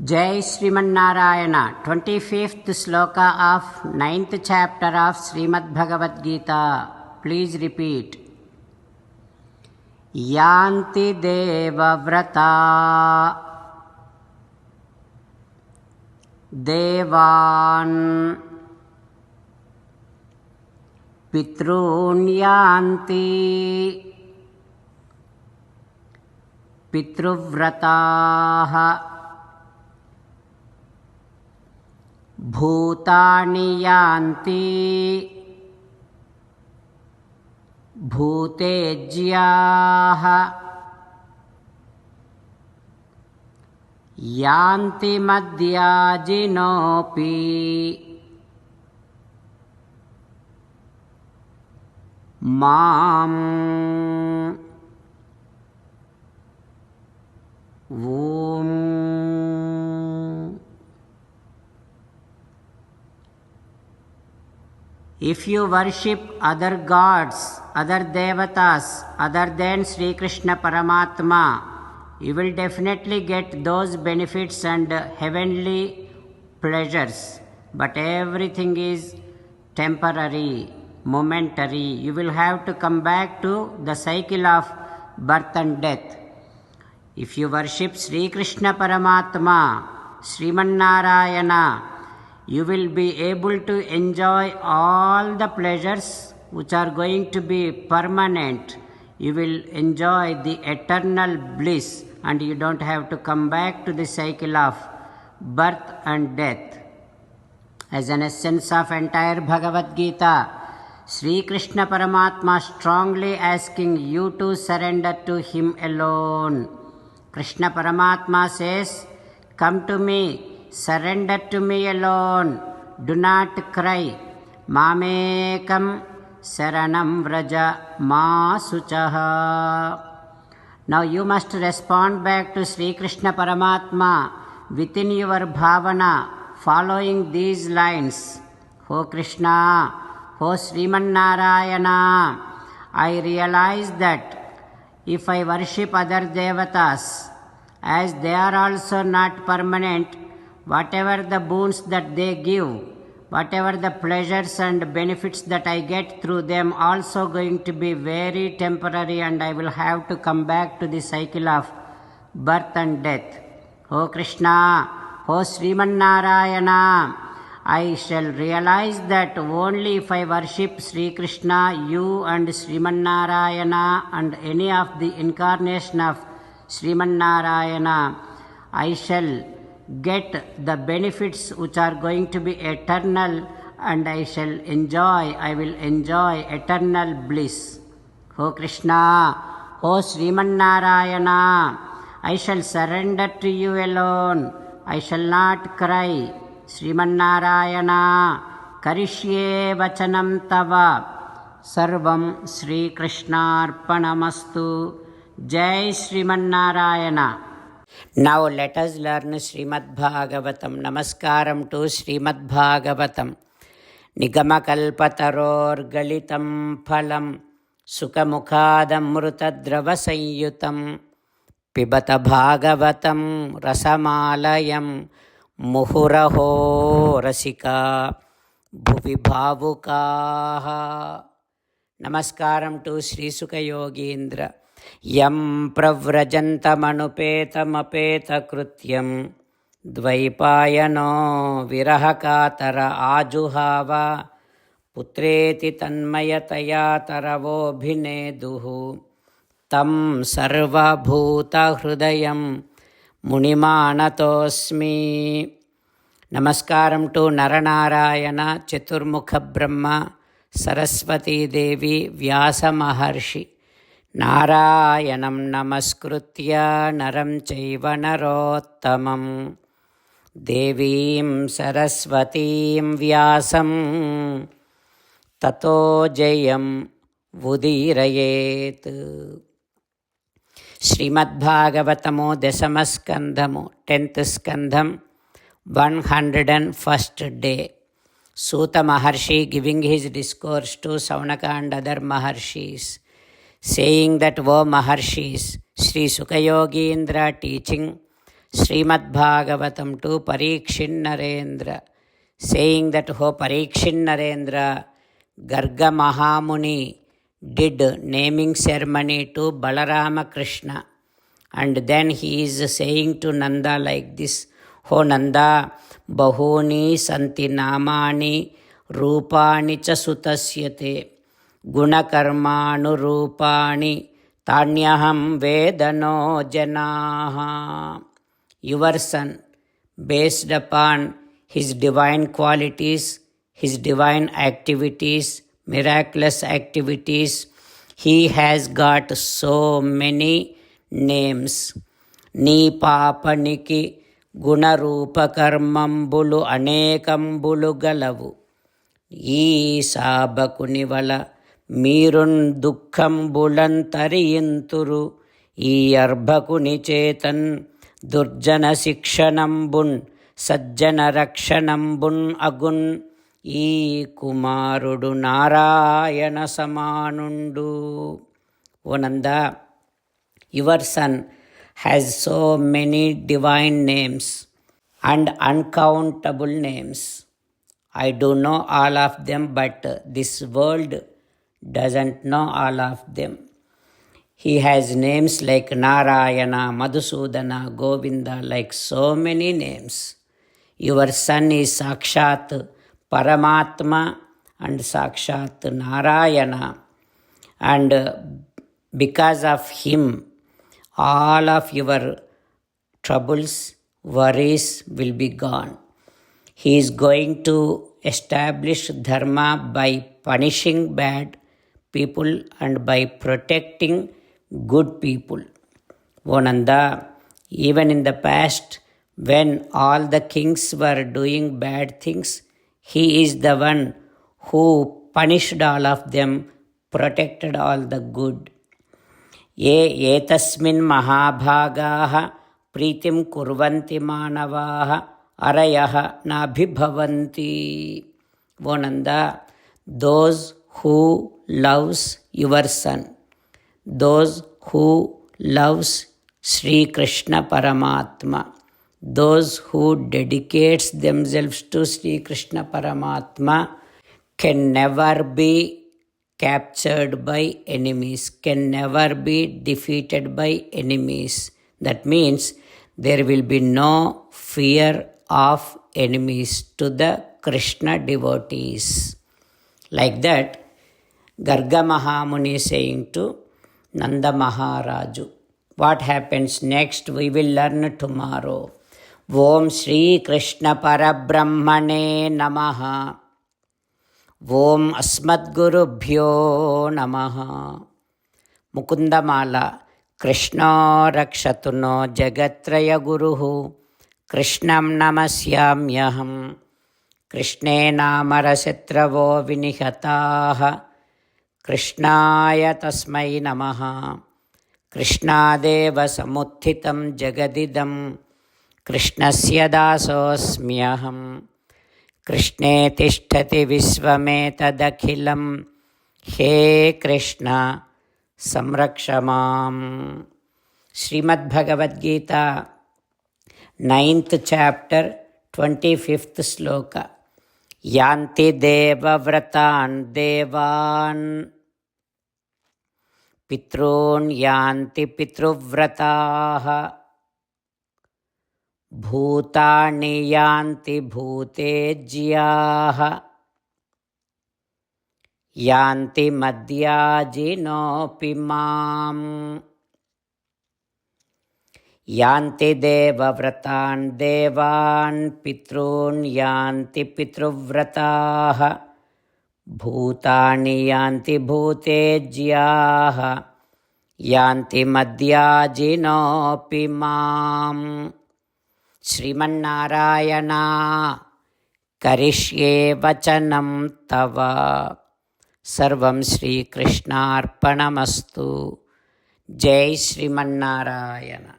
Jai Srimannarayana, 25th sloka of 9th chapter of Srimad Bhagavad Gita. Please repeat. Yanti Devavrata Devan Pitrun Yanti Pitruvrataha Bhutani Yanti Bhutejyaha Yanti Madhyajinopi Mam Om. If you worship other gods, other devatas, other than Sri Krishna Paramatma, you will definitely get those benefits and heavenly pleasures. But everything is temporary, momentary. You will have to come back to the cycle of birth and death. If you worship Sri Krishna Paramatma, Srimannarayana, you will be able to enjoy all the pleasures which are going to be permanent. You will enjoy the eternal bliss and you don't have to come back to the cycle of birth and death. As an essence of entire Bhagavad Gita, Sri Krishna Paramatma strongly asking you to surrender to Him alone. Krishna Paramatma says, "Come to me, surrender to me alone, do not cry. Mamekam saranam vraja ma suchaha." Now you must respond back to Sri Krishna Paramatma within your bhavana, following these lines. O Krishna, O Srimannarayana, I realize that if I worship other devatas, as they are also not permanent, whatever the boons that they give, whatever the pleasures and benefits that I get through them, also going to be very temporary and I will have to come back to the cycle of birth and death. O Krishna, O Srimannarayana, I shall realize that only if I worship Sri Krishna, you and Srimannarayana and any of the incarnation of Srimannarayana, I shall get the benefits which are going to be eternal and I will enjoy eternal bliss. O Krishna, O Srimannarayana, I shall surrender to you alone. I shall not cry. Srimannarayana, Karishye Vachanam Tava. Sarvam Sri Krishnarpanamastu. Jai Srimannarayana. Now let us learn Srimad Bhagavatam. Namaskaram to Srimad Bhagavatam. Nigamakalpataror galitam phalam sukamukhadamrutadrava sayyutam pibata bhagavatam rasamalayam muhuraho rasika bhuvi bhavukaha. Namaskaram to Sri Sukha Yogindra. Yam pravrajantamapeta dvaipayano virahakatara ajuhava putreti tanmayataya taravo bhineduhu tam sarva bhuta hrudayam munimanatosmi. Namaskaram to Naranarayana, Chaturmukha Brahma, Saraswati Devi, Vyasa Maharshi. Narayanam namaskritya naram chaiva narottamam devim saraswatim vyasam tato jayam vudirayet. Srimad Bhagavatamo Dasamaskandhamo 10th Skandham 101st day. Suta Maharshi giving his discourse to Saunaka and other Maharshis, saying that, O Maharshis, Sri Sukha Yogindra teaching Srimad Bhagavatam to Parikshit Narendra, saying that, "O Parikshit Narendra, Garga Mahamuni did naming ceremony to Balarama Krishna." And then he is saying to Nanda like this, "O Nanda, Bahuni Santi Namani Rupani cha Sutasyate Gunakarmanu Rupani Tanyaham Vedano Janaha." Your son, based upon his divine qualities, his divine activities, miraculous activities, he has got so many names. Ni papaniki gunarupa karmambulu anekambulu galavu. Ee sabakunivala mirun dukkhambulan tariyinturu. Ee arbakuni chetan దుర్జన శిక్షణంబున్ సజ్జన రక్షణంబున్ అగున్. ఈ కుమారుడు Narayana సమానుండు. O Nanda, your son has so many divine names and uncountable names. I do know all of them, but this world doesn't know all of them. He has names like Narayana, Madhusudana, Govinda, like so many names. Your son is Sakshat Paramatma and Sakshat Narayana. And because of him, all of your troubles, worries will be gone. He is going to establish dharma by punishing bad people and by protecting good people. O Nanda, even in the past, when all the kings were doing bad things, he is the one who punished all of them, protected all the good. Etasmin mahabhagaha pritim kurvanti manavaha arayaha nabhibhavanti. O Nanda, those who loves your son, those who loves Sri Krishna Paramatma, those who dedicates themselves to Sri Krishna Paramatma can never be captured by enemies, can never be defeated by enemies. That means there will be no fear of enemies to the Krishna devotees. Like that, Garga Mahamuni is saying to Nanda Maharaju. What happens next we will learn tomorrow. Om Shri Krishna Parabrahmane Namaha. Om Asmadgurubhyo Namaha. Mukundamala. Krishna Rakshatuno Jagatraya Guruhu. Krishnam Namasyamyaham. Krishne Namarasitravo Vinihataha. Krishnaya Tasmai Namaha. Krishnadeva Samuthitam Jagadidam. Krishnasya Dasosmyaham. Krishne Tishtati Visvametadakhilam. He Krishna Samrakshamam. Srimad Bhagavad Gita, 9th chapter, 25th sloka. Yanti devavratan devan pitrun yanti pitruvrataha bhutani yanti bhutejyaha yanti madhyajinopi mam. Yanti devavratan devan pitrun yanti pitruvrataha bhutani yanti bhutejyaha yanti madhyajinopi mam. Srimannarayana karishye vachanam tava. Sarvam Shri Krishnarpanamastu. Jai Srimannarayana.